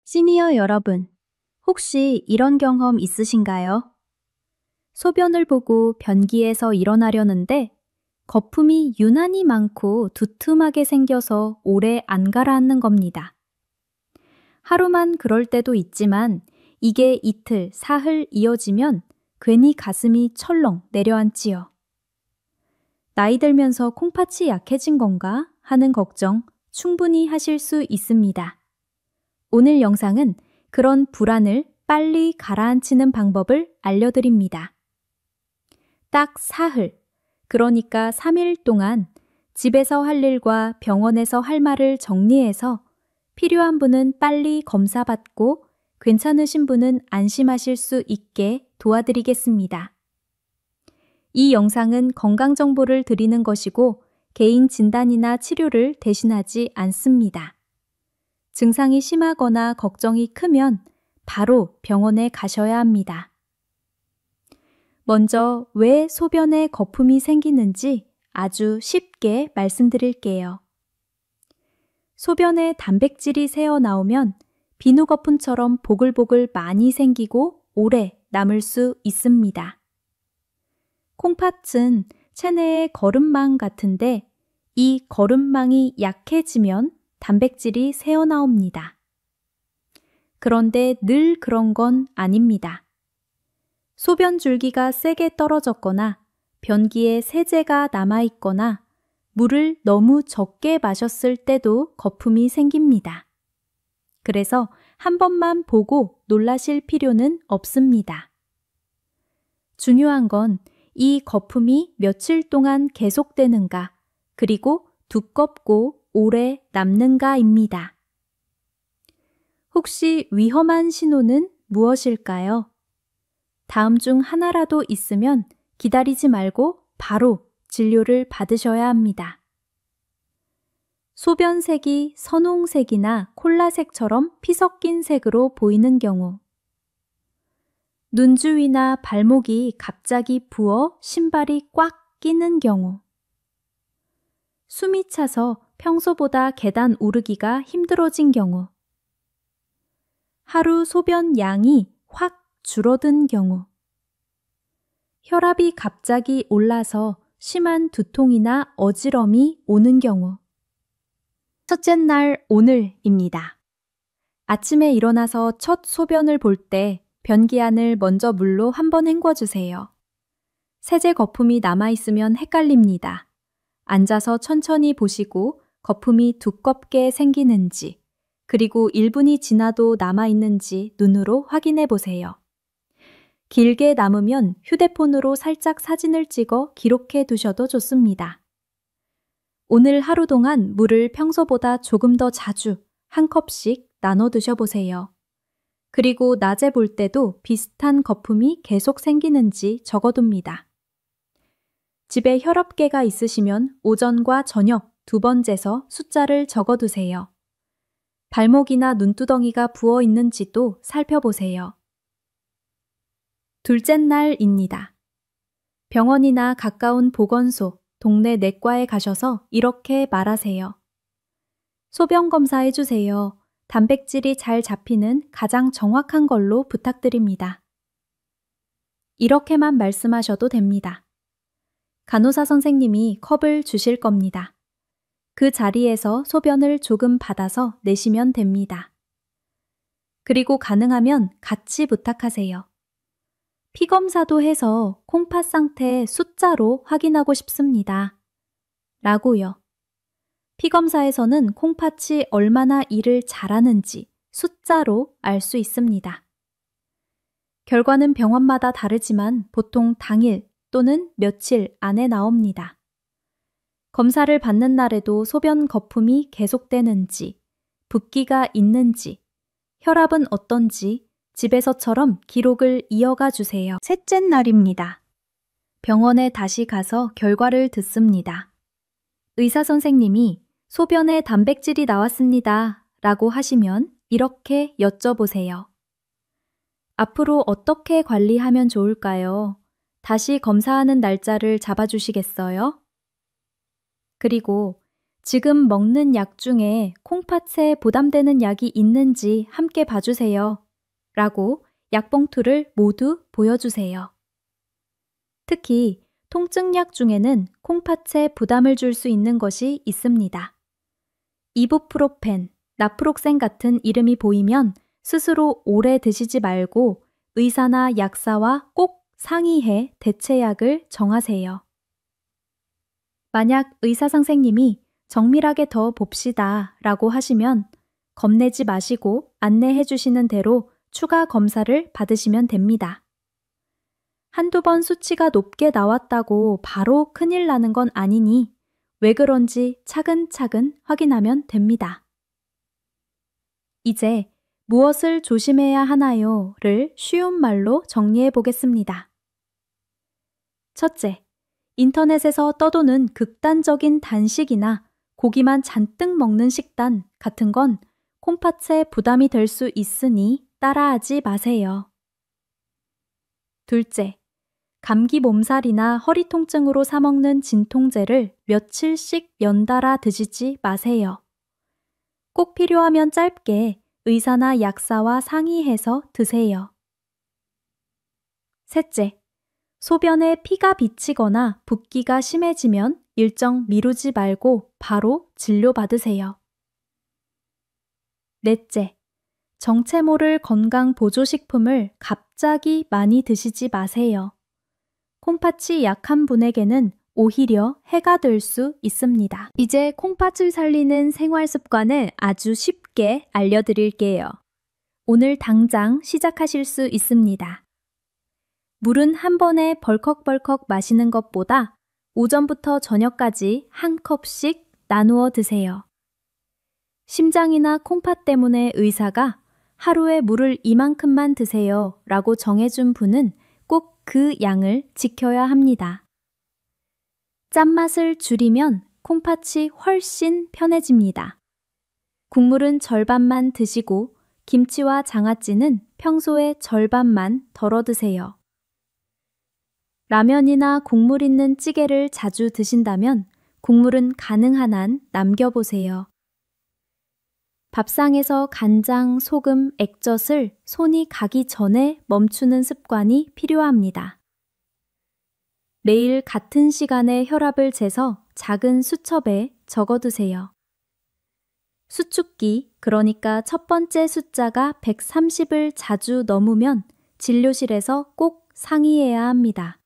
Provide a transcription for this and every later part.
시니어 여러분, 혹시 이런 경험 있으신가요? 소변을 보고 변기에서 일어나려는데 거품이 유난히 많고 두툼하게 생겨서 오래 안 가라앉는 겁니다. 하루만 그럴 때도 있지만 이게 이틀, 사흘 이어지면 괜히 가슴이 철렁 내려앉지요. 나이 들면서 콩팥이 약해진 건가 하는 걱정 충분히 하실 수 있습니다. 오늘 영상은 그런 불안을 빨리 가라앉히는 방법을 알려드립니다. 딱 사흘, 그러니까 3일 동안 집에서 할 일과 병원에서 할 말을 정리해서 필요한 분은 빨리 검사받고 괜찮으신 분은 안심하실 수 있게 도와드리겠습니다. 이 영상은 건강 정보를 드리는 것이고 개인 진단이나 치료를 대신하지 않습니다. 증상이 심하거나 걱정이 크면 바로 병원에 가셔야 합니다. 먼저 왜 소변에 거품이 생기는지 아주 쉽게 말씀드릴게요. 소변에 단백질이 새어 나오면 비누 거품처럼 보글보글 많이 생기고 오래 남을 수 있습니다. 콩팥은 체내의 거름망 같은데 이 거름망이 약해지면 단백질이 새어 나옵니다. 그런데 늘 그런 건 아닙니다. 소변 줄기가 세게 떨어졌거나 변기에 세제가 남아있거나 물을 너무 적게 마셨을 때도 거품이 생깁니다. 그래서 한 번만 보고 놀라실 필요는 없습니다. 중요한 건 이 거품이 며칠 동안 계속되는가, 그리고 두껍고 오래 남는가입니다. 혹시 위험한 신호는 무엇일까요? 다음 중 하나라도 있으면 기다리지 말고 바로 진료를 받으셔야 합니다. 소변색이 선홍색이나 콜라색처럼 피 섞인 색으로 보이는 경우, 눈 주위나 발목이 갑자기 부어 신발이 꽉 끼는 경우, 숨이 차서 평소보다 계단 오르기가 힘들어진 경우, 하루 소변 양이 확 줄어든 경우, 혈압이 갑자기 올라서 심한 두통이나 어지럼이 오는 경우. 첫째 날 오늘입니다. 아침에 일어나서 첫 소변을 볼 때 변기 안을 먼저 물로 한번 헹궈주세요. 세제 거품이 남아있으면 헷갈립니다. 앉아서 천천히 보시고 거품이 두껍게 생기는지, 그리고 1분이 지나도 남아있는지 눈으로 확인해 보세요. 길게 남으면 휴대폰으로 살짝 사진을 찍어 기록해 두셔도 좋습니다. 오늘 하루 동안 물을 평소보다 조금 더 자주 한 컵씩 나눠 드셔보세요. 그리고 낮에 볼 때도 비슷한 거품이 계속 생기는지 적어둡니다. 집에 혈압계가 있으시면 오전과 저녁 두 번 재서 숫자를 적어두세요. 발목이나 눈두덩이가 부어 있는지도 살펴보세요. 둘째 날입니다. 병원이나 가까운 보건소, 동네 내과에 가셔서 이렇게 말하세요. 소변 검사해 주세요. 단백질이 잘 잡히는 가장 정확한 걸로 부탁드립니다. 이렇게만 말씀하셔도 됩니다. 간호사 선생님이 컵을 주실 겁니다. 그 자리에서 소변을 조금 받아서 내시면 됩니다. 그리고 가능하면 같이 부탁하세요. 피 검사도 해서 콩팥 상태 숫자로 확인하고 싶습니다. 라고요. 피 검사에서는 콩팥이 얼마나 일을 잘하는지 숫자로 알 수 있습니다. 결과는 병원마다 다르지만 보통 당일 또는 며칠 안에 나옵니다. 검사를 받는 날에도 소변 거품이 계속되는지, 붓기가 있는지, 혈압은 어떤지 집에서처럼 기록을 이어가 주세요. 셋째 날입니다. 병원에 다시 가서 결과를 듣습니다. 의사 선생님이 소변에 단백질이 나왔습니다. 라고 하시면 이렇게 여쭤보세요. 앞으로 어떻게 관리하면 좋을까요? 다시 검사하는 날짜를 잡아주시겠어요? 그리고 지금 먹는 약 중에 콩팥에 부담되는 약이 있는지 함께 봐주세요. 라고 약봉투를 모두 보여주세요. 특히 통증약 중에는 콩팥에 부담을 줄 수 있는 것이 있습니다. 이부프로펜, 나프록센 같은 이름이 보이면 스스로 오래 드시지 말고 의사나 약사와 꼭 상의해 대체약을 정하세요. 만약 의사 선생님이 정밀하게 더 봅시다 라고 하시면 겁내지 마시고 안내해 주시는 대로 추가 검사를 받으시면 됩니다. 한두 번 수치가 높게 나왔다고 바로 큰일 나는 건 아니니 왜 그런지 차근차근 확인하면 됩니다. 이제 무엇을 조심해야 하나요?를 쉬운 말로 정리해 보겠습니다. 첫째, 인터넷에서 떠도는 극단적인 단식이나 고기만 잔뜩 먹는 식단 같은 건 콩팥에 부담이 될 수 있으니 따라하지 마세요. 둘째, 감기 몸살이나 허리 통증으로 사 먹는 진통제를 며칠씩 연달아 드시지 마세요. 꼭 필요하면 짧게 의사나 약사와 상의해서 드세요. 셋째, 소변에 피가 비치거나 붓기가 심해지면 일정 미루지 말고 바로 진료받으세요. 넷째, 정체 모를 건강 보조식품을 갑자기 많이 드시지 마세요. 콩팥이 약한 분에게는 오히려 해가 될 수 있습니다. 이제 콩팥을 살리는 생활 습관을 아주 쉽게 알려드릴게요. 오늘 당장 시작하실 수 있습니다. 물은 한 번에 벌컥벌컥 마시는 것보다 오전부터 저녁까지 한 컵씩 나누어 드세요. 심장이나 콩팥 때문에 의사가 하루에 물을 이만큼만 드세요 라고 정해준 분은 꼭 그 양을 지켜야 합니다. 짠맛을 줄이면 콩팥이 훨씬 편해집니다. 국물은 절반만 드시고 김치와 장아찌는 평소의 절반만 덜어 드세요. 라면이나 국물 있는 찌개를 자주 드신다면 국물은 가능한 한 남겨보세요. 밥상에서 간장, 소금, 액젓을 손이 가기 전에 멈추는 습관이 필요합니다. 매일 같은 시간에 혈압을 재서 작은 수첩에 적어두세요. 수축기, 그러니까 첫 번째 숫자가 130을 자주 넘으면 진료실에서 꼭 상의해야 합니다.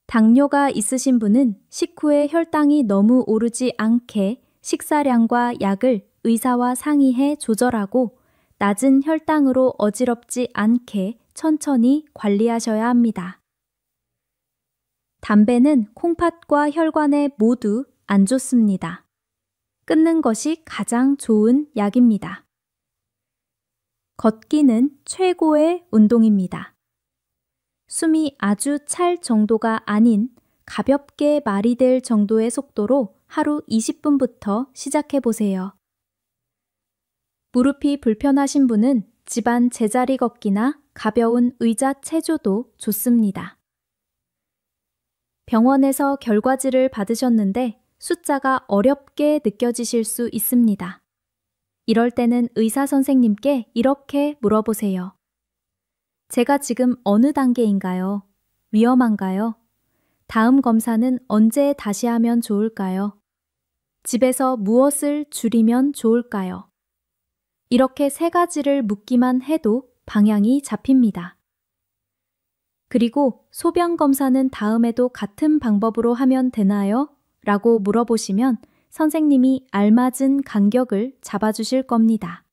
당뇨가 있으신 분은 식후에 혈당이 너무 오르지 않게 식사량과 약을 의사와 상의해 조절하고 낮은 혈당으로 어지럽지 않게 천천히 관리하셔야 합니다. 담배는 콩팥과 혈관에 모두 안 좋습니다. 끊는 것이 가장 좋은 약입니다. 걷기는 최고의 운동입니다. 숨이 아주 찰 정도가 아닌 가볍게 말이 될 정도의 속도로 하루 20분부터 시작해 보세요. 무릎이 불편하신 분은 집안 제자리 걷기나 가벼운 의자 체조도 좋습니다. 병원에서 결과지를 받으셨는데 숫자가 어렵게 느껴지실 수 있습니다. 이럴 때는 의사 선생님께 이렇게 물어보세요. 제가 지금 어느 단계인가요? 위험한가요? 다음 검사는 언제 다시 하면 좋을까요? 집에서 무엇을 줄이면 좋을까요? 이렇게 3가지를 묻기만 해도 방향이 잡힙니다. 그리고 소변 검사는 다음에도 같은 방법으로 하면 되나요? 라고 물어보시면 선생님이 알맞은 간격을 잡아주실 겁니다.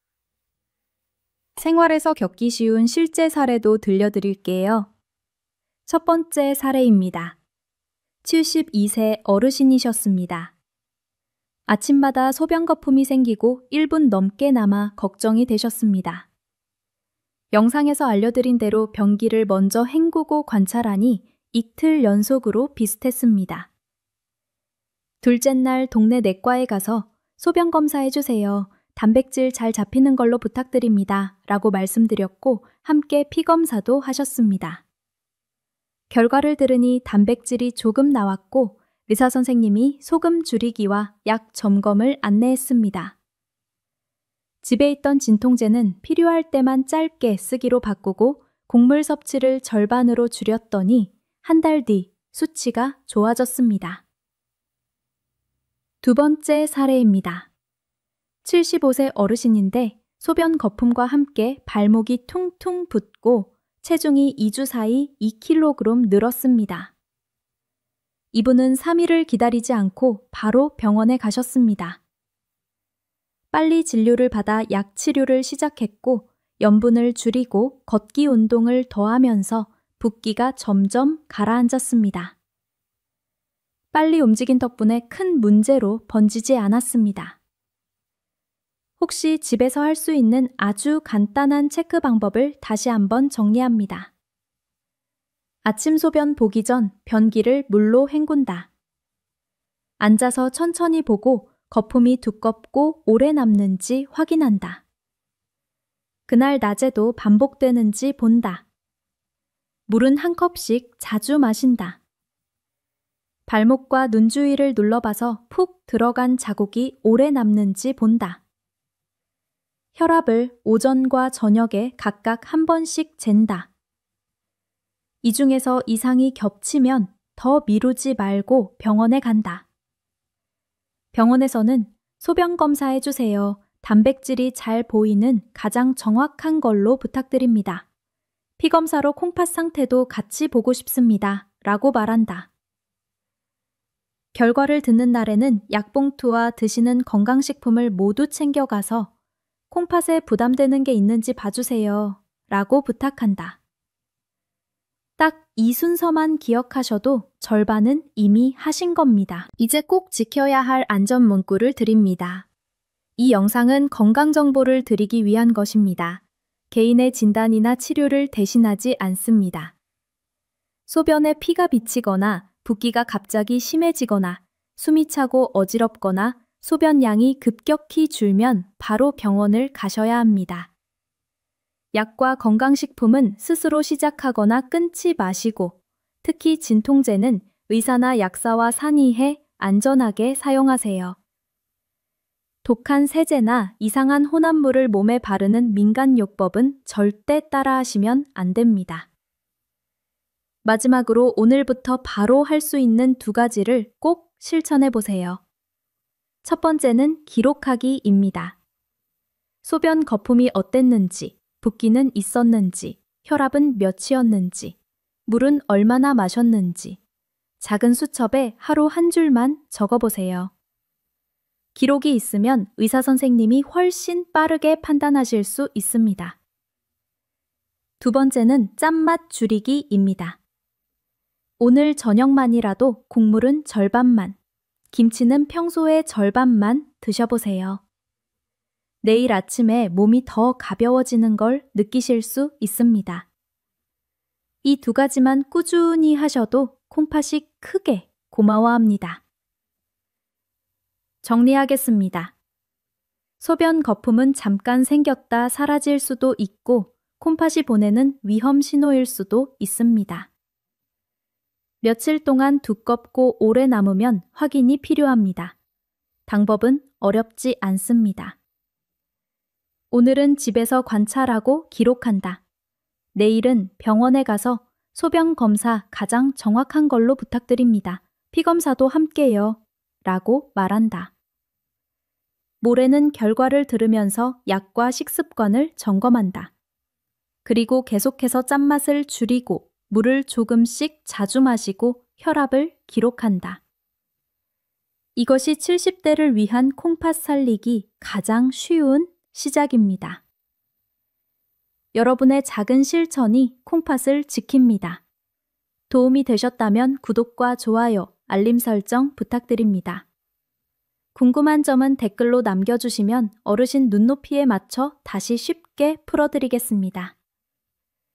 생활에서 겪기 쉬운 실제 사례도 들려드릴게요. 첫 번째 사례입니다. 72세 어르신이셨습니다. 아침마다 소변 거품이 생기고 1분 넘게 남아 걱정이 되셨습니다. 영상에서 알려드린 대로 변기를 먼저 헹구고 관찰하니 이틀 연속으로 비슷했습니다. 둘째 날 동네 내과에 가서 소변 검사해주세요. 단백질 잘 잡히는 걸로 부탁드립니다. 라고 말씀드렸고 함께 피검사도 하셨습니다. 결과를 들으니 단백질이 조금 나왔고 의사 선생님이 소금 줄이기와 약 점검을 안내했습니다. 집에 있던 진통제는 필요할 때만 짧게 쓰기로 바꾸고 곡물 섭취를 절반으로 줄였더니 한 달 뒤 수치가 좋아졌습니다. 두 번째 사례입니다. 75세 어르신인데 소변 거품과 함께 발목이 퉁퉁 붓고 체중이 2주 사이 2kg 늘었습니다. 이분은 3일을 기다리지 않고 바로 병원에 가셨습니다. 빨리 진료를 받아 약 치료를 시작했고 염분을 줄이고 걷기 운동을 더하면서 붓기가 점점 가라앉았습니다. 빨리 움직인 덕분에 큰 문제로 번지지 않았습니다. 혹시 집에서 할 수 있는 아주 간단한 체크 방법을 다시 한번 정리합니다. 아침 소변 보기 전 변기를 물로 헹군다. 앉아서 천천히 보고 거품이 두껍고 오래 남는지 확인한다. 그날 낮에도 반복되는지 본다. 물은 한 컵씩 자주 마신다. 발목과 눈 주위를 눌러봐서 푹 들어간 자국이 오래 남는지 본다. 혈압을 오전과 저녁에 각각 한 번씩 잰다. 이 중에서 이상이 겹치면 더 미루지 말고 병원에 간다. 병원에서는 소변 검사해 주세요. 단백질이 잘 보이는 가장 정확한 걸로 부탁드립니다. 피검사로 콩팥 상태도 같이 보고 싶습니다. 라고 말한다. 결과를 듣는 날에는 약봉투와 드시는 건강식품을 모두 챙겨가서 콩팥에 부담되는 게 있는지 봐주세요. 라고 부탁한다. 딱 이 순서만 기억하셔도 절반은 이미 하신 겁니다. 이제 꼭 지켜야 할 안전 문구를 드립니다. 이 영상은 건강 정보를 드리기 위한 것입니다. 개인의 진단이나 치료를 대신하지 않습니다. 소변에 피가 비치거나 붓기가 갑자기 심해지거나 숨이 차고 어지럽거나 소변량이 급격히 줄면 바로 병원을 가셔야 합니다. 약과 건강식품은 스스로 시작하거나 끊지 마시고 특히 진통제는 의사나 약사와 상의해 안전하게 사용하세요. 독한 세제나 이상한 혼합물을 몸에 바르는 민간요법은 절대 따라하시면 안 됩니다. 마지막으로 오늘부터 바로 할 수 있는 2가지를 꼭 실천해 보세요. 첫 번째는 기록하기입니다. 소변 거품이 어땠는지, 붓기는 있었는지, 혈압은 몇이었는지, 물은 얼마나 마셨는지, 작은 수첩에 하루 한 줄만 적어보세요. 기록이 있으면 의사 선생님이 훨씬 빠르게 판단하실 수 있습니다. 두 번째는 짠맛 줄이기입니다. 오늘 저녁만이라도 국물은 절반만, 김치는 평소의 절반만 드셔보세요. 내일 아침에 몸이 더 가벼워지는 걸 느끼실 수 있습니다. 이 2가지만 꾸준히 하셔도 콩팥이 크게 고마워합니다. 정리하겠습니다. 소변 거품은 잠깐 생겼다 사라질 수도 있고 콩팥이 보내는 위험 신호일 수도 있습니다. 며칠 동안 두껍고 오래 남으면 확인이 필요합니다. 방법은 어렵지 않습니다. 오늘은 집에서 관찰하고 기록한다. 내일은 병원에 가서 소변 검사 가장 정확한 걸로 부탁드립니다. 피검사도 함께요. 라고 말한다. 모레는 결과를 들으면서 약과 식습관을 점검한다. 그리고 계속해서 짠맛을 줄이고 물을 조금씩 자주 마시고 혈압을 기록한다. 이것이 70대를 위한 콩팥 살리기 가장 쉬운 시작입니다. 여러분의 작은 실천이 콩팥을 지킵니다. 도움이 되셨다면 구독과 좋아요, 알림 설정 부탁드립니다. 궁금한 점은 댓글로 남겨주시면 어르신 눈높이에 맞춰 다시 쉽게 풀어드리겠습니다.